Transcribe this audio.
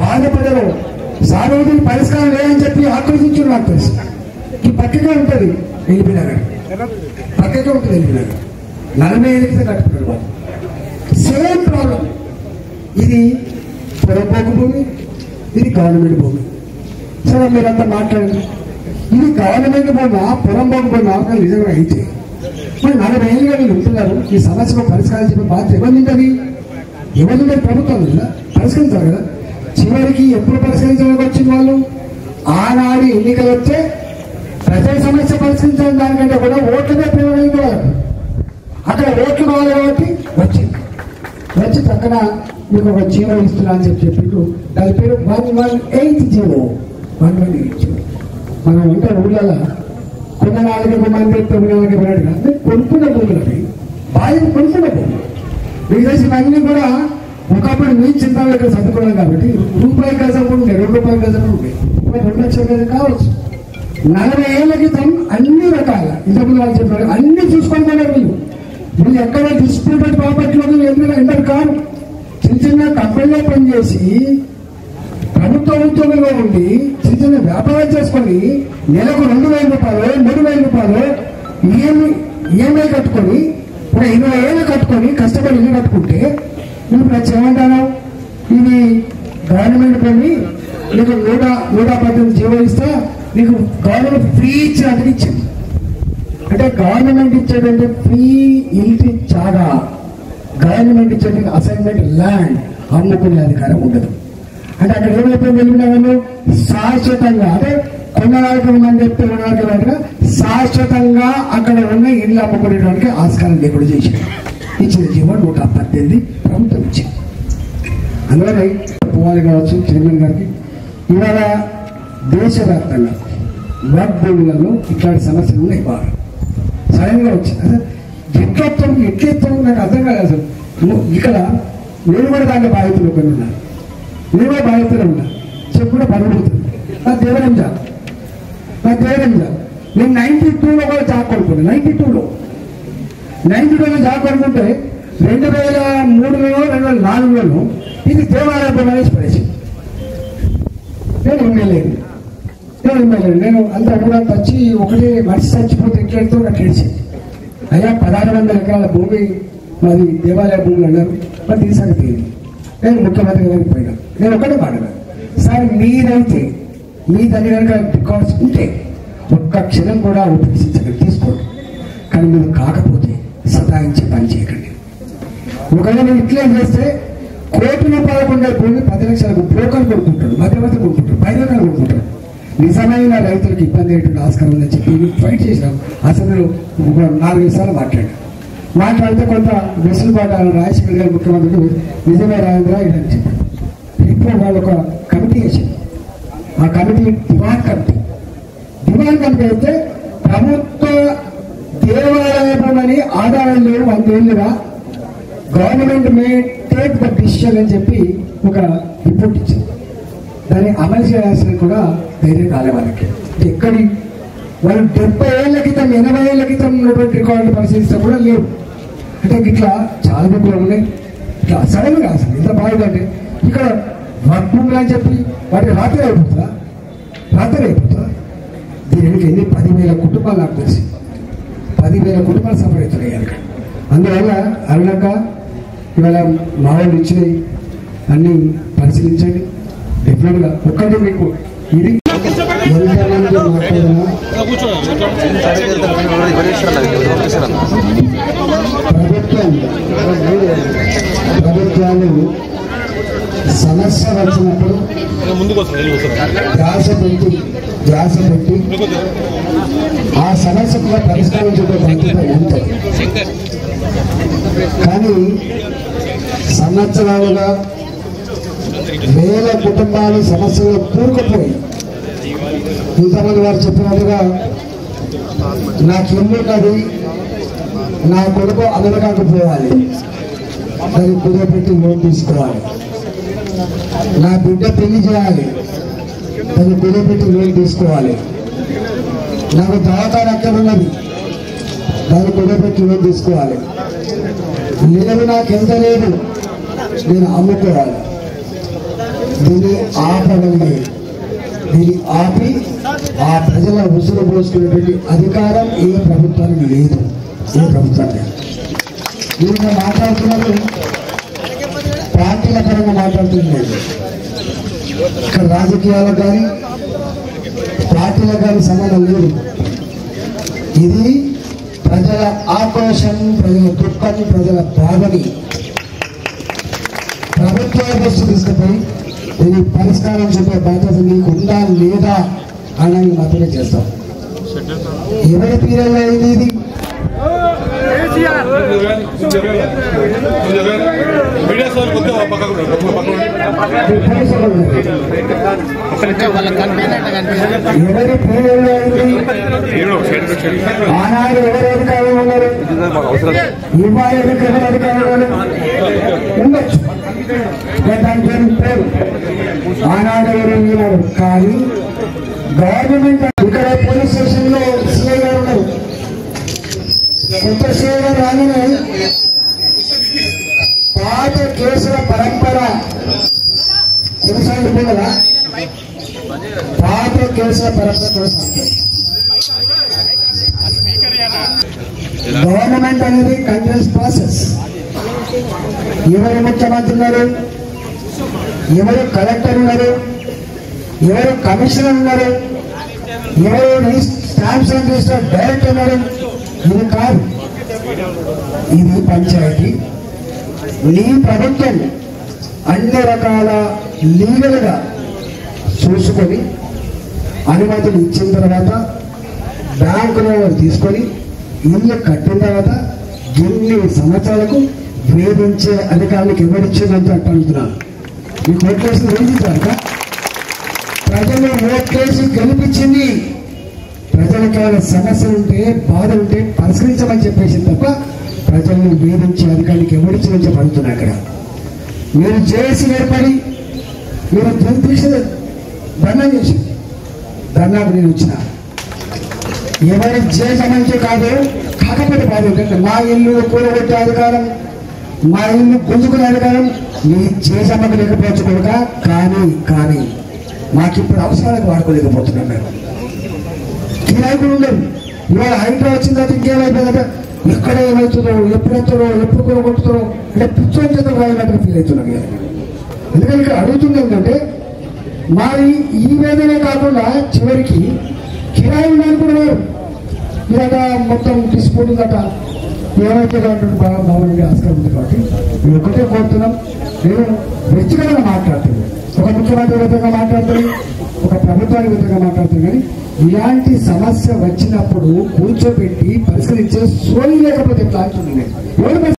బాధపడరు, సార్వజనిక పరిష్కారం లేదని చెప్పి ఆక్రోశించారు. నాకు తెలుసు ఈ పక్కగా ఉంటుంది వెళ్ళిపోయినారు, పక్కగా ఉంటుంది వెళ్ళిపోయినారు. 40 ఏళ్ళకి కట్టుకున్నారు. Same problem. ఇది పొరపోకు భూమి, ఇది గవర్నమెంట్ భూమి. సరే మీరంతా మాట్లాడండి, ఇది గవర్నమెంట్ భూమి పొరంపోకు భూమి అవకాశం నిజంగా అయితే మరి 40 ఏళ్ళుగా వీళ్ళు ఉంటున్నారు. ఈ సమస్యకు పరిష్కరించిన బాధ్యత ఎవరిది? ఎవరి ప్రభుత్వం కదా పరిష్కరించాలి కదా. చివరికి ఎప్పుడు పరిష్కరించడానికి వచ్చింది వాళ్ళు? ఆనాడు ఎన్నికలు వస్తే ప్రజల సమస్య పరిష్కరించడం దానికంటే కూడా ఓట్లనే ప్రేమైంది వాళ్ళకు. అక్కడ ఓట్లు కావాలి కాబట్టి వచ్చి పక్కన మీకు ఒక జీవో ఇస్తున్నా అని చెప్పిండు. దాని పేరు 118 జీవో. 118 మనం ఉంటే ఊళ్ళలో కొన్న 4 మంది పెట్టి 9 పడాడు కాదు, కొనుక్కున్న భూములకి బాధ్యత కొనుక్కున్న భూములు. మీకు తెలిసిన అన్ని కూడా ఒకప్పుడు మీ చింతలు ఇక్కడ సర్దుకున్నాం కాబట్టి రూపాయి గజం ఉండే, 2 రూపాయల గజం ఉండే, 2 లక్షల గజం కావచ్చు. 40 ఏళ్ల క్రితం అన్ని రకాల ఇంతకుముందు వాళ్ళు చెప్పారు అన్ని చూసుకోవాలి. వీళ్ళు ఎక్కడ డిస్ప్యూటెడ్ ప్రాపర్టీలో ఎంటర్ కాదు. చిన్న కంపెనీలో పనిచేసి ప్రభుత్వ ఉద్యోగులుగా ఉండి చిన్న వ్యాపారం చేసుకొని నెలకు 2,000 రూపాయలు 3,000 రూపాయలు ఈఎంఐ కట్టుకొని ఒక 20 ఏళ్ళు కట్టుకొని కష్టపడి ఇల్లు కట్టుకుంటే నువ్వు ప్రతి ఏమంటాను? ఇది గవర్నమెంట్ పని, నీకు 118 జీవో ఇస్తా, నీకు గవర్నమెంట్ ఫ్రీ ఇచ్చినట్టుగా ఇచ్చింది. అంటే గవర్నమెంట్ ఇచ్చేటంటే ఫ్రీ ఇంటి చాగా, గవర్నమెంట్ ఇచ్చే అసైన్మెంట్ ల్యాండ్ అమ్ముకునే అధికారం ఉండదు. అంటే అక్కడ ఏమైపోయింది వెళ్ళినామో శాశ్వతంగా, అంటే కొన్నాళ్ళకి ఉందని చెప్తే కొన్నాళ్ళకి శాశ్వతంగా అక్కడ ఉన్న ఇల్లు అమ్ముకునేటువంటి ఆస్కారం లేకుండా చేశారు. ఇచ్చిన జీవో 118 ప్రభుత్వం ఇచ్చింది. అందువల్ల పోవాలి కావచ్చు చైర్మన్ గారికి. ఇవాళ దేశవ్యాప్తంగా వర్క్ భూములలో ఇట్లాంటి సమస్యలు ఉన్నాయి. బాగా సడన్ గా వచ్చింది. అసలు ఎట్లెత్తాం నాకు అర్థం కాదు. అసలు ఇక్కడ నేను కూడా దాంట్లో బాధితులు కొన్ని ఉన్నారు, నేను కూడా బాధితులు ఉన్నా. చెప్పు కూడా పడిపోతుంది. నా దేవరం జాబ్ నేను 92లో కూడా జాబ్ కొనుక్కున్నాను. 92లో జాబ్ కొనుక్కుంటే 2003లో 2004లో ఇది దేవాలయ ప్రమాణేసి పడేసింది. నేను ఎమ్మెల్యే నేను అంత ఊరంతా వచ్చి ఒకటే మనిషి చచ్చిపోతే ఎట్లతో నాకు తెలిసింది. అయ్యా 1600 ఎకరాల భూమి మాది దేవాలయ భూములు అన్నారు. మరి తీసానికి నేను ముఖ్యమంత్రి గారికి పోయినా. నేను ఒకటే మాట్లాడాను, సార్ మీరైతే మీ దగ్గర కనుక రికార్డ్స్ ఉంటే ఒక్క క్షణం కూడా ఉపయోగించకండి, తీసుకోండి. కానీ మీరు కాకపోతే సతాయించే పని చేయకండి. ఒకవేళ నేను ఇట్లా చేస్తే ₹1 కోట్ల కొండే భూమి 10 లక్షలకు బ్రోకర్ కొనుక్కుంటాడు, మధ్యవర్తి కొనుక్కుంటాడు, పైరకాలు కొనుక్కుంటాడు. నిజమైన రైతులకు ఇబ్బంది అయ్యేటువంటి ఆస్కారం ఉందని చెప్పి ఫైట్ చేసినాం. అసెంబ్లీలో 4-5 సార్లు మాట్లాడితే కొంత వెసులుబాటు రాజశేఖర్ గారు ముఖ్యమంత్రికి నిజమే రాజేంద్ర ఇదని చెప్పారు. ఇప్పుడు వాళ్ళు ఒక కమిటీ వేసింది. ఆ కమిటీ డిమాండ్ కమిటీ అయితే ప్రభుత్వ దేవాలయమని ఆధారం లేవు 100 ఏళ్ళుగా, government may take the decision అని చెప్పి ఒక రిపోర్ట్ ఇచ్చింది. దాన్ని అమలు చేయాల్సిన కూడా ధైర్యం కాలే వాళ్ళకి. ఎక్కడి వాళ్ళు 70 ఏళ్ల క్రితం 80 ఏళ్ల క్రితం ఉన్నటువంటి రికార్డులు పరిశీలిస్తే కూడా లేవు. అంటే ఇట్లా చాలా బుక్కులు ఉన్నాయి. ఇట్లా సడన్గా అసలు ఎంత బాగుందంటే ఇక్కడ వర్క్ భూములు అని చెప్పి వాటి రాత్రి అయిపోతుందా? దీనికి ఎన్ని 10,000 కుటుంబాలు నాకు తెలిసి 10,000 కుటుంబాలు సఫర్ అవుతున్నాయి కనుక. అందువల్ల అరుణక ఇవాళ మా వాళ్ళు ఇచ్చినవి అన్ని పరిశీలించండి. డెఫినెట్గా ఒక్కటి మీకు ఇది ఎంతమంది మాట్లాడినా ప్రభుత్వాలు సమస్య వచ్చినప్పుడు ధ్యాస పెట్టి ఆ సమస్యకు పరిష్కరించే బాధ్యత ఉంటుంది. కానీ సంవత్సరాలుగా వేల కుటుంబాలు సమస్యలు కూరుకుపోయి ఇంతమంది వారు చెప్పినట్టుగా నాకు ఇల్లున్నది, నా కొడుకు అమెరికాకు పోవాలి, దాన్ని కుదరపెట్టి లోన్ తీసుకోవాలి, నా బిడ్డ పెళ్లి చేయాలి, దాన్ని కుదరపెట్టి లోన్ తీసుకోవాలి, నాకు దవాఖాన ఎక్కడ ఉన్నది, దాన్ని కుదరపెట్టి లోన్ తీసుకోవాలి, లేదు నాకు ఎంత లేదు నేను అమ్ముకోవాలి, దీన్ని ఆపగలిగే, దీన్ని ఆపి ఆ ప్రజల ఉసురు పోసుకునేటువంటి అధికారం ఏ ప్రభుత్వానికి లేదు. ఏ ప్రభుత్వానికి దీనిగా మాట్లాడుతున్నారు, పార్టీల పరంగా మాట్లాడుతున్నారు. ఇక్కడ రాజకీయాలకు కానీ పార్టీలకు కానీ సంబంధం లేదు. ఇది ప్రజల ఆక్రోశం, ప్రజల దుఃఖం, ప్రజల బాధని ప్రభుత్వాల దృష్టి తీసుకుపోయి దీన్ని పరిష్కారం చెప్పే బాధ్యత నీకు ఉందా లేదా అని మాత్రమే చేస్తాం. ఎవరి పీరియడ్లో అయింది ఇది? ఎవరి పీరియడ్లో అయింది? ఆనాడు ఎవరు అధికారులు ఉన్నారు, ఇవాళ ఎవరు అధికారులు ఉండొచ్చు, ఆనాడు ఎవరు ఉన్నారు. కానీ గవర్నమెంట్ ఇక్కడ పోలీస్ స్టేషన్ లో సిఐ గారు ఉన్నారు. కొత్త సిఐ గారు రాగానే పాత కేసుల పరంపర కొనసాగుతుంది కదా, పాత కేసుల పరంపర కొనసాగుతుంది. గవర్నమెంట్ అనేది కంటిన్యూస్ ప్రాసెస్. ఎవరు ముఖ్యమంత్రి ఉన్నారు, ఎవరు కలెక్టర్ ఉన్నారు, ఎవరు కమిషనర్ ఉన్నారు, ఎవరు స్టాంప్స్ అండ్ రిజిస్టర్ డైరెక్టర్ ఉన్నారు. ఇది కాదు, ఇది పంచాయతీ. నీ ప్రభుత్వం అన్ని రకాల లీగల్ గా చూసుకొని అనుమతులు ఇచ్చిన తర్వాత బ్యాంకులో తీసుకొని ఇల్లు కట్టిన తర్వాత ఎన్ని సంవత్సరాలకు వేధించే అధికారులకు ఎవరిచ్చిందంటే అడుగుతున్నాను. మీకు ఓట్లేసి వేధించాక ప్రజలు ఓట్లేసి గెలిపించింది. ప్రజలకు ఏమైనా సమస్యలు ఉంటే, బాధ ఉంటే పరిష్కరించమని చెప్పేసి తప్ప ప్రజలను వేధించే అధికారులకు ఎవరిచ్చిందని చెప్పి అడుగుతున్నా. అక్కడ మీరు చేసి ఏర్పడి మీరు తీసేది ధర్నా చేసి, ధర్నాకు నేను వచ్చిన ఎవరి చేసమంటే కాదు. కాకపోతే బాధ ఏంటంటే మా ఇల్లు కూడగొట్టే అధికారం, మా ఇల్లు గుంజుకునే అధికారం మీ చేసమ్మకు లేకపోవచ్చు కనుక. కానీ మాకిప్పుడు అవసరాలకు వాడుకోలేకపోతున్నాం. మేము కిరాయికులు ఉండరు. ఇవాళ హైడ్రా వచ్చిన తర్వాత ఇంకేమైపోయిందంటే ఎక్కడ ఏమవుతుందో, ఎప్పుడు వస్తుందో, ఎప్పుడు కూడగొట్టుతారో అంటే పిచ్చోని చేత వాయినట్టుగా ఫీల్ అవుతున్నాం. ఎందుకంటే ఇక్కడ అడుగుతుంది ఏంటంటే మరి ఈ వేదనే కాకుండా చివరికి కిరాయి ఉన్నాను కూడా లేరు. ఇలాగ మొత్తం డిస్ప్యూట్ దట ఏమైతే బాగా బాగుంది ఆస్కారం ఉంది. కాబట్టి మేము ఒకటే కోరుతున్నాం. నేను వ్యక్తిగతంగా మాట్లాడుతున్నాను, ఒక ముఖ్యమంత్రి విధంగా మాట్లాడుతున్నాను, ఒక ప్రభుత్వానికి విధంగా మాట్లాడుతున్నాను. కానీ ఇలాంటి సమస్య వచ్చినప్పుడు కూర్చోబెట్టి పరిష్కరించే సోయి లేకపోతే ఎట్లా అంటున్నాను నేను.